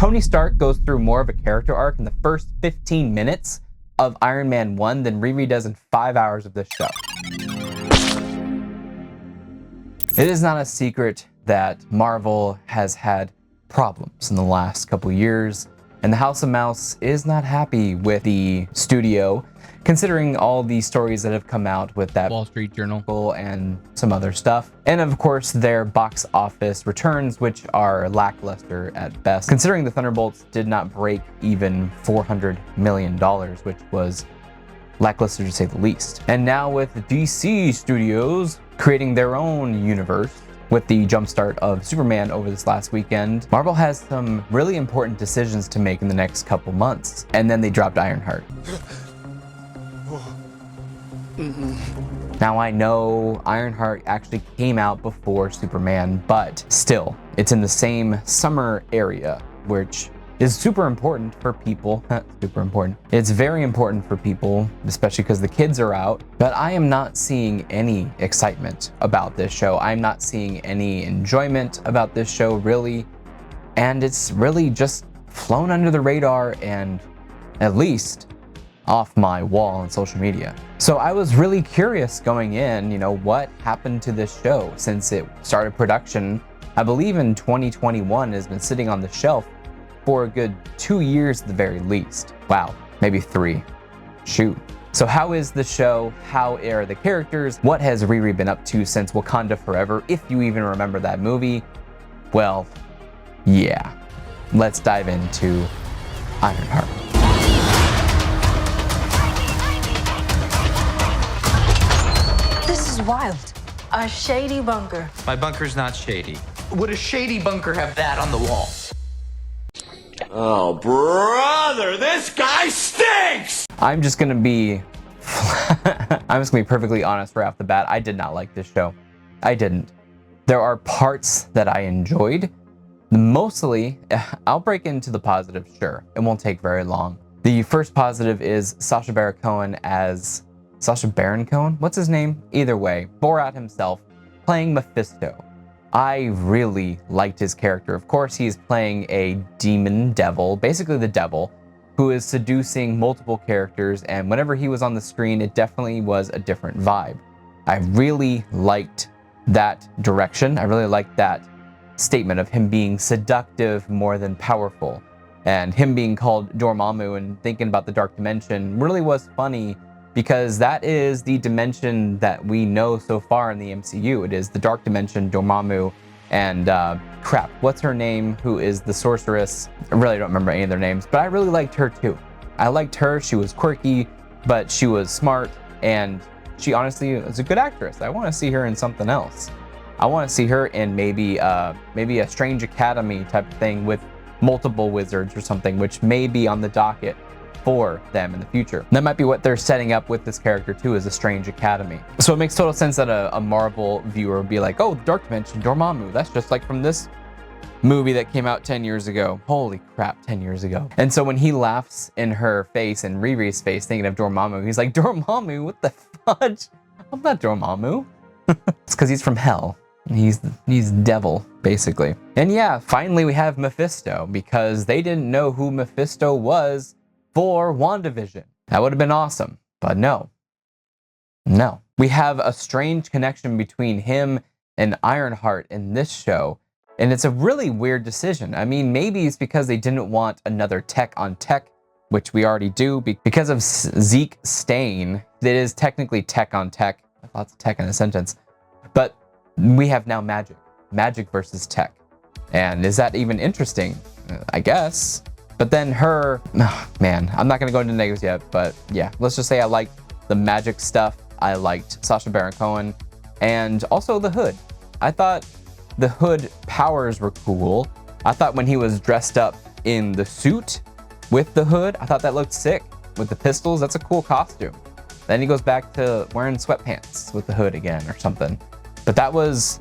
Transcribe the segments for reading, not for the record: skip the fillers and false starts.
Tony Stark goes through more of a character arc in the first 15 minutes of Iron Man 1 than Riri does in 5 hours of this show. It is not a secret that Marvel has had problems in the last couple years, and the House of Mouse is not happy with the studio, considering all the stories that have come out with that Wall Street Journal and some other stuff. And of course, their box office returns, which are lackluster at best, considering the Thunderbolts did not break even $400 million, which was lackluster to say the least. And now with DC Studios creating their own universe, with the jumpstart of Superman over this last weekend, Marvel has some really important decisions to make in the next couple months. And then they dropped Ironheart. Now I know Ironheart actually came out before Superman, but still, it's in the same summer area, which is super important for people. Super important. It's very important for people, especially because the kids are out. But I am not seeing any excitement about this show. I'm not seeing any enjoyment about this show, really. And it's really just flown under the radar and at least off my wall on social media. So I was really curious going in, what happened to this show since it started production, I believe in 2021, has been sitting on the shelf for a good 2 years at the very least. Wow, maybe 3. Shoot. So how is the show? How are the characters? What has Riri been up to since Wakanda Forever, if you even remember that movie? Well, yeah. Let's dive into Ironheart. This is wild. A shady bunker. My bunker's not shady. Would a shady bunker have that on the wall? Oh, brother, this guy stinks! I'm just gonna be perfectly honest right off the bat. I did not like this show. I didn't. There are parts that I enjoyed. Mostly, I'll break into the positives, sure. It won't take very long. The first positive is Sacha Baron Cohen as... Sacha Baron Cohen? What's his name? Either way, Borat himself, playing Mephisto. I really liked his character. Of course, he's playing a demon devil, basically the devil, who is seducing multiple characters, and whenever he was on the screen, it definitely was a different vibe. I really liked that direction. I really liked that statement of him being seductive more than powerful, and him being called Dormammu and thinking about the Dark Dimension really was funny, because that is the dimension that we know so far in the MCU. It is the Dark Dimension, Dormammu, and crap, what's her name, who is the sorceress? I really don't remember any of their names, but I really liked her too. I liked her. She was quirky, but she was smart, and she honestly is a good actress. I want to see her in something else. I want to see her in maybe a Strange Academy type of thing with multiple wizards or something, which may be on the docket for them in the future. That might be what they're setting up with this character too, is a Strange Academy. So it makes total sense that a Marvel viewer would be like, oh, Dark Dimension, Dormammu, that's just like from this movie that came out 10 years ago. Holy crap, 10 years ago. And so when he laughs in her face and Riri's face thinking of Dormammu, he's like, Dormammu, what the fudge? I'm not Dormammu. It's because he's from hell. He's devil, basically. And yeah, finally we have Mephisto, because they didn't know who Mephisto was for WandaVision. That would have been awesome, but no. No. We have a strange connection between him and Ironheart in this show, and it's a really weird decision. I mean, maybe it's because they didn't want another tech on tech, which we already do, because of Zeke staying. It is technically tech on tech, lots of tech in a sentence, but we have now magic. Magic versus tech. And is that even interesting? I guess. But then her, oh, man, I'm not gonna go into negatives yet, but yeah, let's just say I liked the magic stuff. I liked Sacha Baron Cohen, and also the Hood. I thought the Hood powers were cool. I thought when he was dressed up in the suit with the Hood, I thought that looked sick. With the pistols, that's a cool costume. Then he goes back to wearing sweatpants with the Hood again or something. But that was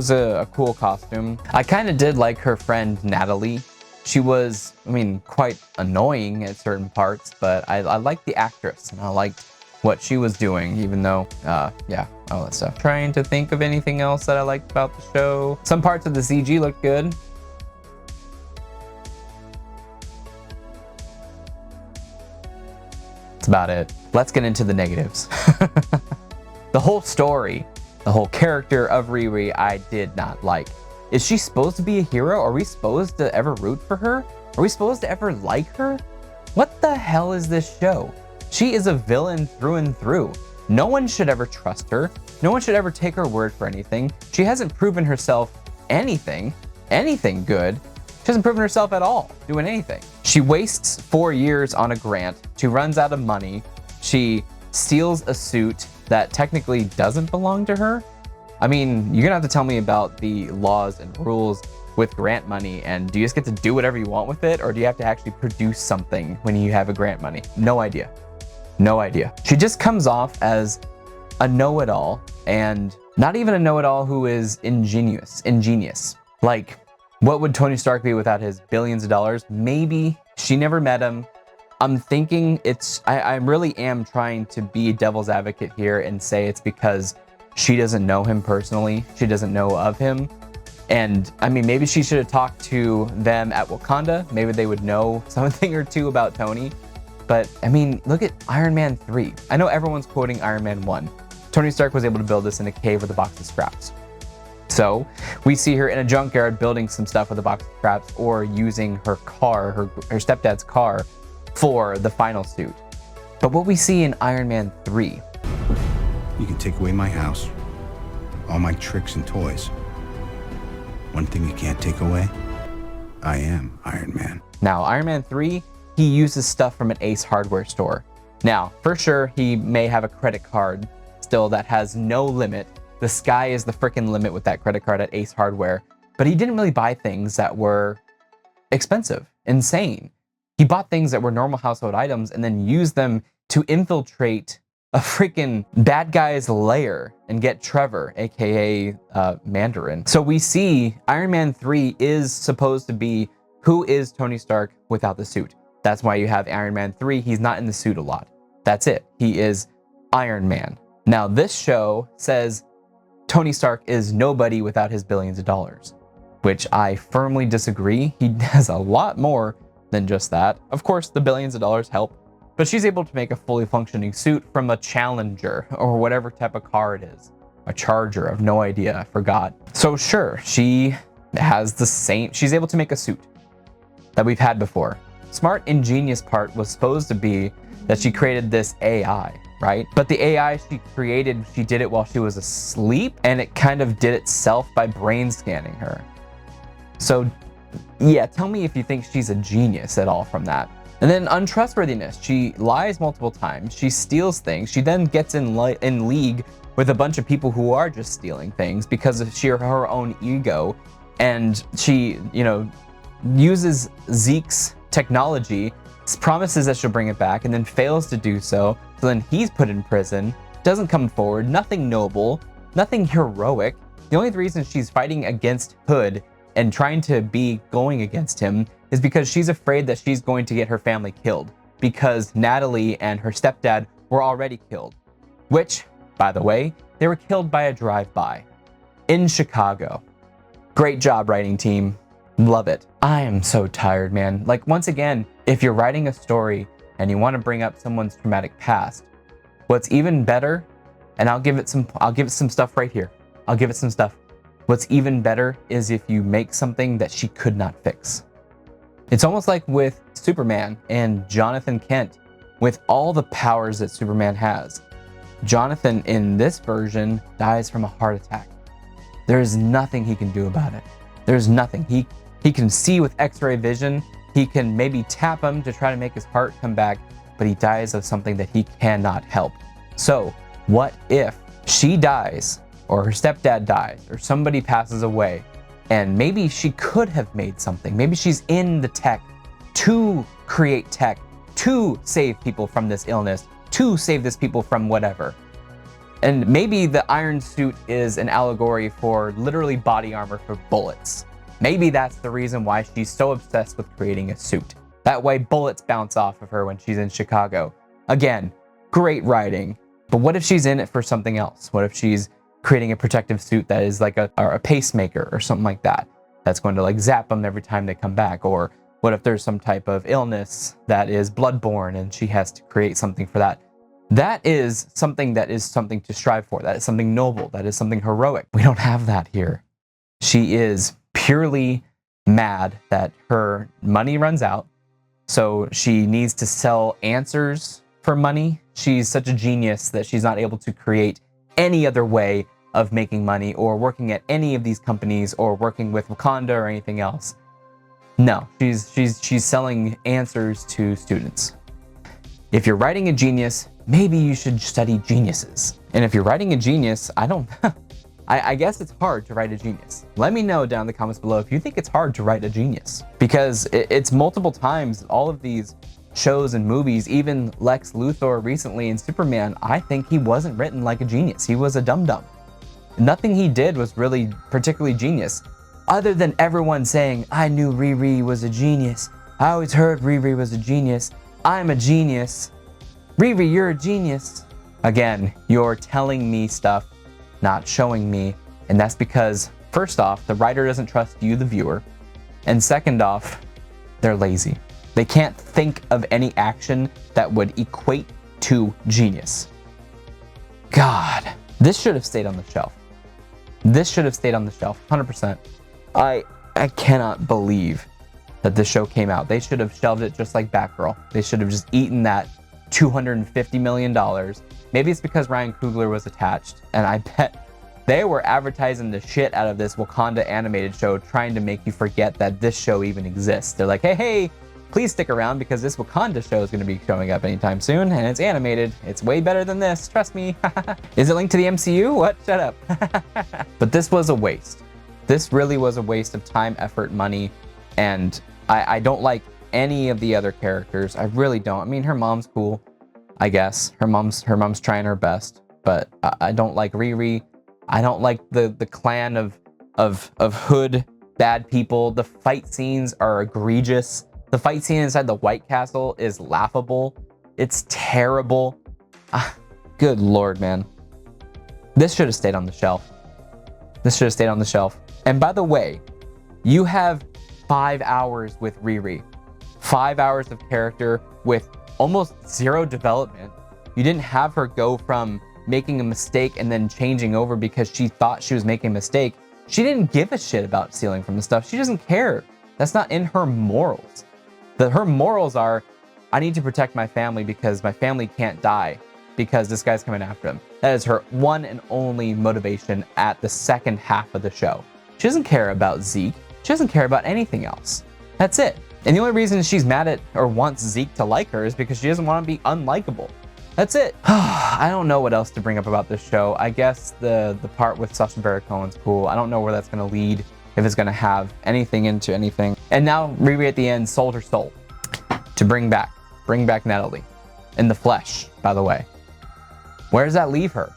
a cool costume. I kind of did like her friend Natalie. She was, I mean, quite annoying at certain parts, but I liked the actress and I liked what she was doing, even though, yeah, all that stuff. Trying to think of anything else that I liked about the show. Some parts of the CG looked good. That's about it. Let's get into the negatives. The whole story, the whole character of Riri, I did not like. Is she supposed to be a hero? Are we supposed to ever root for her? Are we supposed to ever like her? What the hell is this show? She is a villain through and through. No one should ever trust her. No one should ever take her word for anything. She hasn't proven herself anything good. She hasn't proven herself at all doing anything. She wastes 4 years on a grant. She runs out of money. She steals a suit that technically doesn't belong to her. I mean, you're gonna have to tell me about the laws and rules with grant money, and do you just get to do whatever you want with it, or do you have to actually produce something when you have a grant money? No idea. No idea. She just comes off as a know-it-all, and not even a know-it-all who is ingenious. Like, what would Tony Stark be without his billions of dollars? Maybe she never met him. I'm thinking I really am trying to be devil's advocate here and say it's because she doesn't know him personally. She doesn't know of him. And I mean, maybe she should have talked to them at Wakanda. Maybe they would know something or two about Tony. But I mean, look at Iron Man 3. I know everyone's quoting Iron Man 1. Tony Stark was able to build this in a cave with a box of scraps. So we see her in a junkyard building some stuff with a box of scraps, or using her car, her stepdad's car, for the final suit. But what we see in Iron Man 3. You can take away my house, all my tricks and toys. One thing you can't take away, I am Iron Man. Now, Iron Man 3, he uses stuff from an Ace Hardware store. Now, for sure, he may have a credit card still that has no limit. The sky is the freaking limit with that credit card at Ace Hardware. But he didn't really buy things that were expensive, insane. He bought things that were normal household items and then used them to infiltrate a freaking bad guy's lair and get Trevor, aka Mandarin. So we see Iron Man 3 is supposed to be who is Tony Stark without the suit. That's why you have Iron Man 3. He's not in the suit a lot. That's it. He is Iron Man. Now this show says Tony Stark is nobody without his billions of dollars, which I firmly disagree. He has a lot more than just that. Of course, the billions of dollars help, but she's able to make a fully functioning suit from a Challenger or whatever type of car it is. A Charger, I have no idea, I forgot. So sure, she has the same, she's able to make a suit that we've had before. Smart, ingenious part was supposed to be that she created this AI, right? But the AI she created, she did it while she was asleep, and it kind of did itself by brain scanning her. So yeah, tell me if you think she's a genius at all from that. And then untrustworthiness. She lies multiple times. She steals things. She then gets in league with a bunch of people who are just stealing things because of her own ego. And she, uses Zeke's technology, promises that she'll bring it back, and then fails to do so. So then he's put in prison, doesn't come forward, nothing noble, nothing heroic. The only reason she's fighting against Hood and trying to be going against him is because she's afraid that she's going to get her family killed, because Natalie and her stepdad were already killed, which, by the way, they were killed by a drive-by in Chicago. Great job, writing team. Love it. I am so tired, man. Like, once again, if you're writing a story and you want to bring up someone's traumatic past, what's even better, and I'll give it some stuff right here. I'll give it some stuff. What's even better is if you make something that she could not fix. It's almost like with Superman and Jonathan Kent, with all the powers that Superman has. Jonathan in this version dies from a heart attack. There is nothing he can do about it. There's nothing. He can see with X-ray vision. He can maybe tap him to try to make his heart come back, but he dies of something that he cannot help. So what if she dies, or her stepdad dies, or somebody passes away, and maybe she could have made something. Maybe she's in the tech to create tech, to save people from this illness, to save this people from whatever. And maybe the iron suit is an allegory for literally body armor for bullets. Maybe that's the reason why she's so obsessed with creating a suit. That way bullets bounce off of her when she's in Chicago. Again, great writing. But what if she's in it for something else? What if she's creating a protective suit that is like a pacemaker or something like that, that's going to like zap them every time they come back, or What if there's some type of illness that is bloodborne and she has to create something for that? That is something to strive for. That is something noble. That is something heroic. We don't have that here. She is purely mad that her money runs out, so she needs to sell answers for money. She's such a genius that she's not able to create any other way of making money or working at any of these companies or working with Wakanda or anything else. No, she's selling answers to students. If you're writing a genius, maybe you should study geniuses. And if you're writing a genius, I guess it's hard to write a genius. Let me know down in the comments below if you think it's hard to write a genius. Because it's multiple times, all of these shows and movies, even Lex Luthor recently in Superman, I think he wasn't written like a genius. He was a dum-dum. Nothing he did was really particularly genius. Other than everyone saying, I knew Riri was a genius. I always heard Riri was a genius. I'm a genius. Riri, you're a genius. Again, you're telling me stuff, not showing me. And that's because, first off, the writer doesn't trust you, the viewer. And second off, they're lazy. They can't think of any action that would equate to genius. God, this should have stayed on the shelf. This should have stayed on the shelf, 100%. I cannot believe that this show came out. They should have shelved it just like Batgirl. They should have just eaten that $250 million. Maybe it's because Ryan Coogler was attached, and I bet they were advertising the shit out of this Wakanda animated show, trying to make you forget that this show even exists. They're like, hey, please stick around because this Wakanda show is going to be showing up anytime soon, and it's animated. It's way better than this, trust me. Is it linked to the MCU? What? Shut up. But this was a waste. This really was a waste of time, effort, money, and I don't like any of the other characters. I really don't. I mean, her mom's cool, I guess. Her mom's trying her best, but I don't like Riri. I don't like the clan of hood bad people. The fight scenes are egregious. The fight scene inside the White Castle is laughable. It's terrible. Good Lord, man. This should have stayed on the shelf. This should have stayed on the shelf. And by the way, you have 5 hours with Riri. 5 hours of character with almost zero development. You didn't have her go from making a mistake and then changing over because she thought she was making a mistake. She didn't give a shit about stealing from the stuff. She doesn't care. That's not in her morals. Her morals are, I need to protect my family because my family can't die because this guy's coming after him. That is her one and only motivation at the second half of the show. She doesn't care about Zeke. She doesn't care about anything else. That's it. And the only reason she's mad at or wants Zeke to like her is because she doesn't want to be unlikable. That's it. I don't know what else to bring up about this show. I guess the part with Sacha Baron Cohen's cool. I don't know where that's going to lead, if it's going to have anything into anything. And now Riri at the end sold her soul to bring back Natalie in the flesh, by the way. Where does that leave her?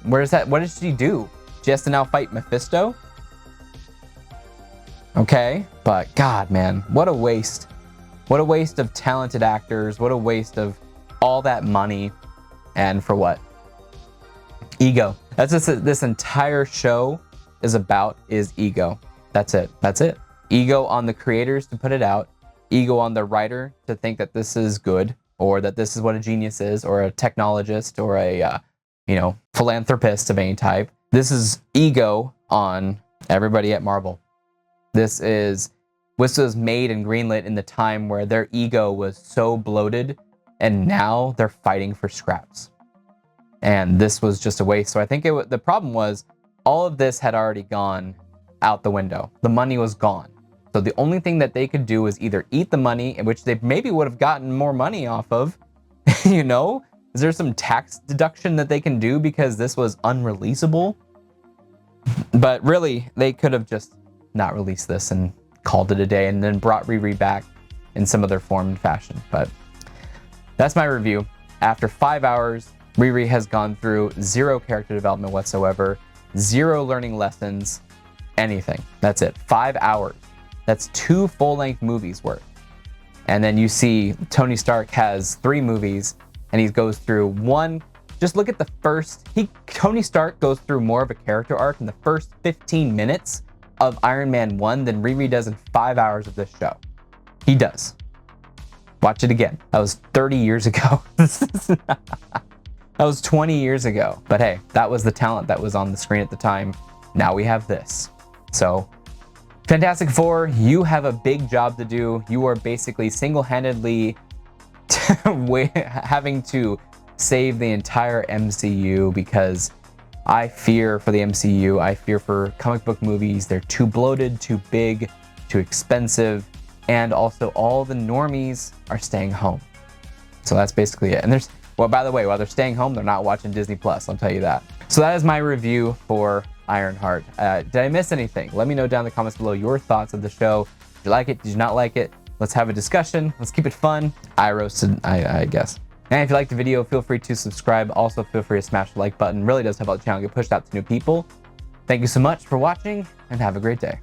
Where's that? What does she do? She has to now fight Mephisto? Okay, but God, man, what a waste. What a waste of talented actors. What a waste of all that money. And for what? Ego. That's just this entire show is about, is ego. That's it. That's it. Ego on the creators to put it out. Ego on the writer to think that this is good, or that this is what a genius is, or a technologist, or a philanthropist of any type. This is ego on everybody at Marvel. This was made and greenlit in the time where their ego was so bloated, and now they're fighting for scraps. And this was just a waste. So I think the problem was all of this had already gone out the window. The money was gone. So the only thing that they could do is either eat the money, in which they maybe would have gotten more money off of, you know? Is there some tax deduction that they can do because this was unreleasable? But really, they could have just not released this and called it a day and then brought Riri back in some other form and fashion. But that's my review. After 5 hours, Riri has gone through zero character development whatsoever, zero learning lessons, anything. That's it. 5 hours. That's 2 full-length movies worth. And then you see Tony Stark has 3 movies, and he goes through one. Just look at the first. Tony Stark goes through more of a character arc in the first 15 minutes of Iron Man 1 than Riri does in 5 hours of this show. He does. Watch it again. That was 30 years ago. That was 20 years ago. But hey, that was the talent that was on the screen at the time. Now we have this. So, Fantastic Four, you have a big job to do. You are basically single-handedly having to save the entire MCU, because I fear for the MCU. I fear for comic book movies. They're too bloated, too big, too expensive, and also all the normies are staying home. So that's basically it. And well, by the way, while they're staying home, they're not watching Disney Plus, I'll tell you that. So that is my review for Ironheart. Did I miss anything? Let me know down in the comments below your thoughts of the show. Did you like it? Did you not like it? Let's have a discussion. Let's keep it fun. I roasted, I guess. And if you liked the video, feel free to subscribe. Also, feel free to smash the like button. Really does help out the channel get pushed out to new people. Thank you so much for watching, and have a great day.